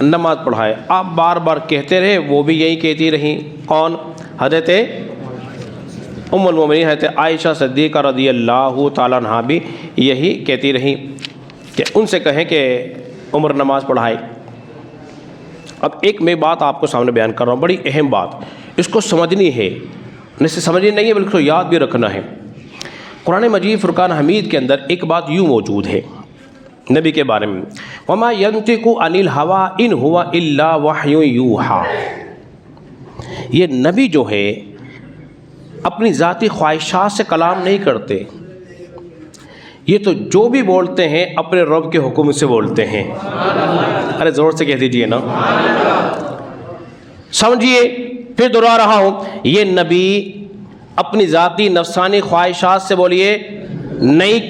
نماز پڑھائے. آپ بار بار کہتے رہے, وہ بھی یہی کہتی رہیں. کون؟ حضرت ام المومنین حضرت عائشہ صدیقہ رضی اللہ تعالیٰ عنہا بھی یہی کہتی رہیں کہ ان سے کہیں کہ عمر نماز پڑھائے. اب ایک میں بات آپ کو سامنے بیان کر رہا ہوں, بڑی اہم بات, اس کو سمجھنی ہے, نہیں سمجھنی نہیں ہے بلکہ یاد بھی رکھنا ہے. قرآن مجید فرقان حمید کے اندر ایک بات یوں موجود ہے نبی کے بارے میں, وما ينطق عن الهوى ان هو الا وحی یوحى. یہ نبی جو ہے اپنی ذاتی خواہشات سے کلام نہیں کرتے, یہ تو جو بھی بولتے ہیں اپنے رب کے حکم سے بولتے ہیں. ارے زور سے کہہ دیجئے نا, سمجھیے. پھر دوہرا رہا ہوں, یہ نبی اپنی ذاتی نفسانی خواہشات سے بولیے نہیں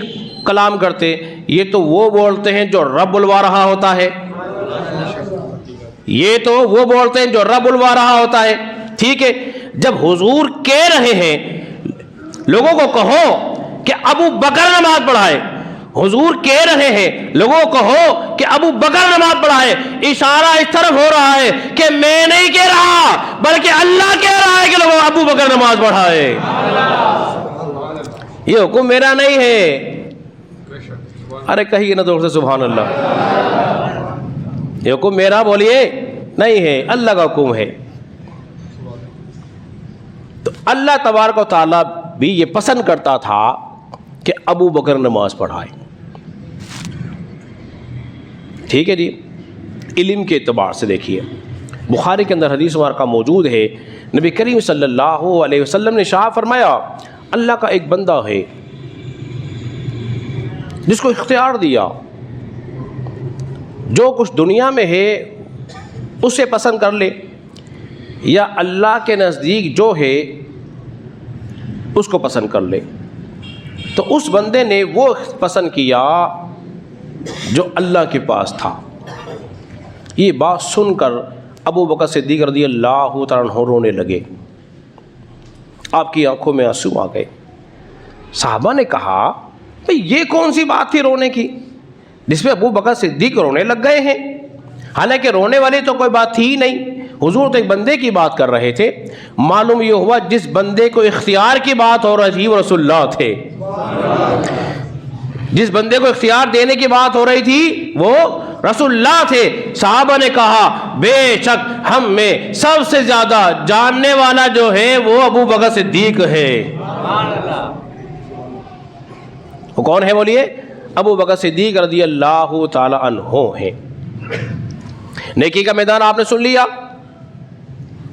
کلام کرتے, یہ تو وہ بولتے ہیں جو رب بلوا رہا ہوتا ہے. یہ تو وہ بولتے ہیں جو رب بلوا رہا ہوتا ہے. ٹھیک ہے, جب حضور کہہ رہے ہیں لوگوں کو کہو کہ ابو بکر نماز پڑھائے, حضور کہہ رہے ہیں لوگوں کو کہو کہ ابو بکر نماز پڑھائے, اشارہ اس طرف ہو رہا ہے کہ میں نہیں کہہ رہا بلکہ اللہ کہہ رہا ہے کہ لوگوں ابو بکر نماز پڑھائے. یہ حکم میرا نہیں ہے. ارے کہیے نا زور سے سبحان اللہ. یہ حکم میرا بولیے نہیں ہے, اللہ کا حکم ہے. تو اللہ تبارک و تعالیٰ بھی یہ پسند کرتا تھا کہ ابو بکر نماز پڑھائے. ٹھیک ہے جی. علم کے اعتبار سے دیکھیے, بخاری کے اندر حدیث مبارکہ موجود ہے, نبی کریم صلی اللہ علیہ وسلم نے ارشاد فرمایا, اللہ کا ایک بندہ ہے جس کو اختیار دیا جو کچھ دنیا میں ہے اسے پسند کر لے, یا اللہ کے نزدیک جو ہے اس کو پسند کر لے. تو اس بندے نے وہ پسند کیا جو اللہ کے پاس تھا. یہ بات سن کر ابو بکر صدیق رضی اللہ تعالیٰ عنہ رونے لگے, آپ کی آنکھوں میں آنسو آ گئے. صحابہ نے کہا بھئی یہ کون سی بات تھی رونے کی جس میں ابو بکر صدیق رونے لگ گئے ہیں, حالانکہ رونے والی تو کوئی بات تھی ہی نہیں. حضور تو ایک بندے کی بات کر رہے تھے. معلوم یہ ہوا جس بندے کو اختیار کی بات ہو رہی تھی وہ رسول اللہ تھے. جس بندے کو اختیار دینے کی بات ہو رہی تھی وہ رسول اللہ تھے. صحابہ نے کہا بے شک ہم میں سب سے زیادہ جاننے والا جو ہے وہ ابو بکر صدیق ہے. وہ کون ہے بولیے؟ ابو بکر صدیق رضی اللہ تعالی عنہ ہیں. نیکی کا میدان آپ نے سن لیا,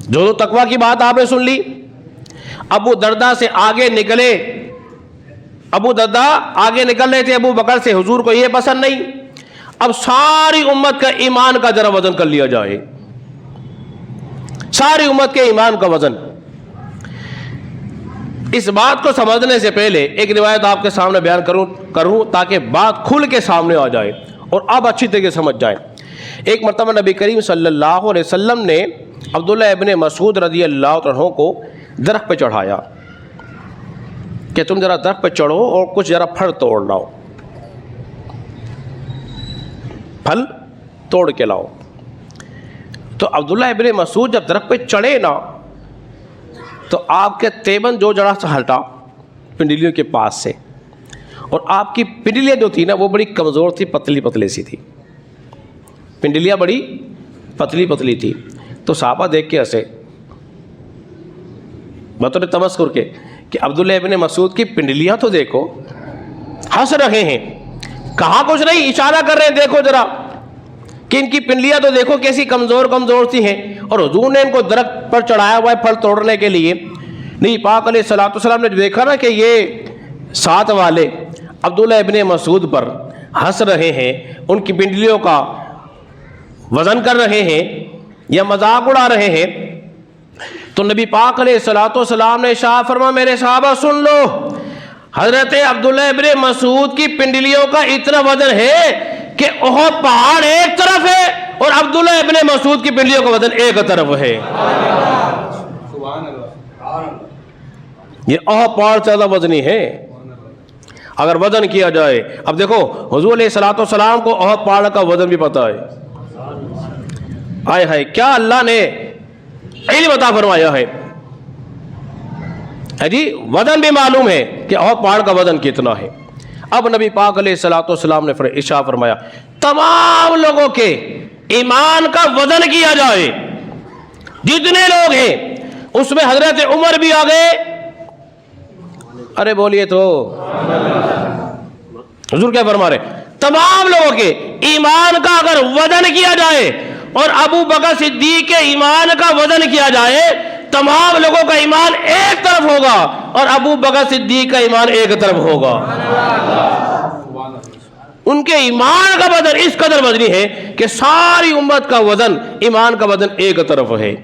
جو تقویٰ کی بات آپ نے سن لی. ابو دردہ سے آگے نکلے, ابو دردہ آگے نکل رہے تھے ابو بکر سے, حضور کو یہ پسند نہیں. اب ساری امت کا ایمان کا ذرا وزن کر لیا جائے, ساری امت کے ایمان کا وزن. اس بات کو سمجھنے سے پہلے ایک روایت آپ کے سامنے بیان کروں تاکہ بات کھل کے سامنے آ جائے اور آپ اچھی طرح سمجھ جائیں. ایک مرتبہ نبی کریم صلی اللہ علیہ وسلم نے عبداللہ ابن مسعود رضی اللہ عنہ کو درخت پہ چڑھایا کہ تم ذرا درخت پہ چڑھو اور کچھ ذرا پھل توڑ لاؤ, پھل توڑ کے لاؤ. تو عبداللہ ابن مسعود جب درخت پہ چڑھے نا تو آپ کے تیبن جو جڑا سا ہٹا پنڈلیوں کے پاس سے, اور آپ کی پنڈلیاں جو تھی نا وہ بڑی کمزور تھی, پتلی پتلی سی تھی, پنڈلیاں بڑی پتلی پتلی تھی. تو صحابہ دیکھ کے ہنسے بطور تمسخر کے کہ عبداللہ ابن مسعود کی پنڈلیاں تو دیکھو. ہنس رہے ہیں, کہاں کچھ نہیں, اشارہ کر رہے ہیں دیکھو ذرا کہ ان کی پنڈلیاں تو دیکھو کیسی کمزور کمزور سی ہیں. اور حضور نے ان کو درخت پر چڑھایا ہوا ہے پھل توڑنے کے لیے. نبی پاک علیہ الصلوۃ والسلام نے دیکھا نا کہ یہ ساتھ والے عبداللہ ابن مسعود پر ہنس رہے ہیں, ان کی پنڈلیوں کا وزن کر رہے ہیں یا مذاق اڑا رہے ہیں, تو نبی پاک علیہ الصلوۃ والسلام نے ارشاد فرمایا میرے صحابہ سن لو, حضرت عبداللہ ابن مسعود کی پنڈلیوں کا اتنا وزن ہے کہ احد پہاڑ ایک طرف ہے اور عبداللہ ابن مسعود کی پنڈلیوں کا وزن ایک طرف ہے. یہ احد پہاڑ سے زیادہ وزنی ہے اگر وزن کیا جائے. اب دیکھو حضور علیہ الصلوۃ والسلام کو احد پہاڑ کا وزن بھی پتہ ہے, آئے ہائے کیا اللہ نے علم عطا فرمایا ہے جی، وزن بھی معلوم ہے کہ اور پہاڑ کا وزن کتنا ہے۔ اب نبی پاک علیہ الصلوۃ والسلام نے ارشاد فرمایا تمام لوگوں کے ایمان کا وزن کیا جائے، جتنے لوگ ہیں اس میں حضرت عمر بھی آ گئے، ارے بولیے تو حضور کیا فرما رہے، تمام لوگوں کے ایمان کا اگر وزن کیا جائے اور ابو بکر صدیق کے ایمان کا وزن کیا جائے، تمام لوگوں کا ایمان ایک طرف ہوگا اور ابو بکر صدیق کا ایمان ایک طرف ہوگا۔ ان کے ایمان کا وزن اس قدر وزنی ہے کہ ساری امت کا وزن، ایمان کا وزن ایک طرف ہے۔